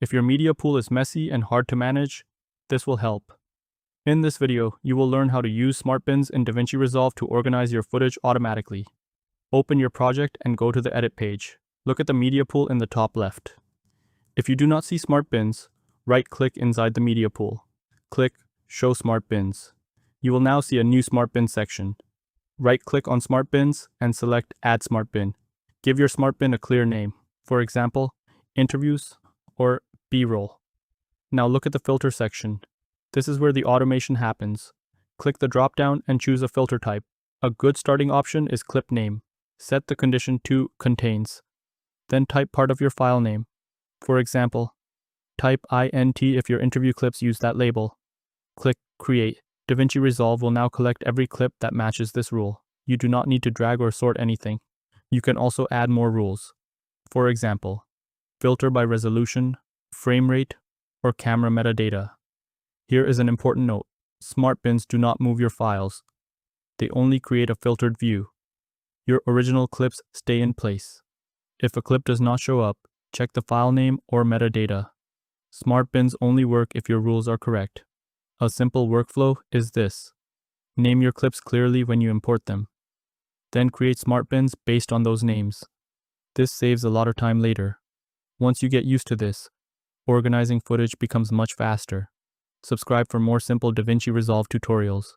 If your media pool is messy and hard to manage, this will help. In this video, you will learn how to use Smart Bins in DaVinci Resolve to organize your footage automatically. Open your project and go to the Edit page. Look at the media pool in the top left. If you do not see Smart Bins, right-click inside the media pool. Click Show Smart Bins. You will now see a new Smart Bin section. Right-click on Smart Bins and select Add Smart Bin. Give your Smart Bin a clear name, for example, Interviews or B-roll. Now look at the Filter section. This is where the automation happens. Click the drop-down and choose a filter type. A good starting option is clip name. Set the condition to Contains. Then type part of your file name. For example, type int if your interview clips use that label. Click Create. DaVinci Resolve will now collect every clip that matches this rule. You do not need to drag or sort anything. You can also add more rules. For example, filter by resolution, frame rate, or camera metadata. Here is an important note. Smart Bins do not move your files. They only create a filtered view. Your original clips stay in place. If a clip does not show up, check the file name or metadata. Smart Bins only work if your rules are correct. A simple workflow is this. Name your clips clearly when you import them. Then create Smart Bins based on those names. This saves a lot of time later. Once you get used to this, organizing footage becomes much faster. Subscribe for more simple DaVinci Resolve tutorials.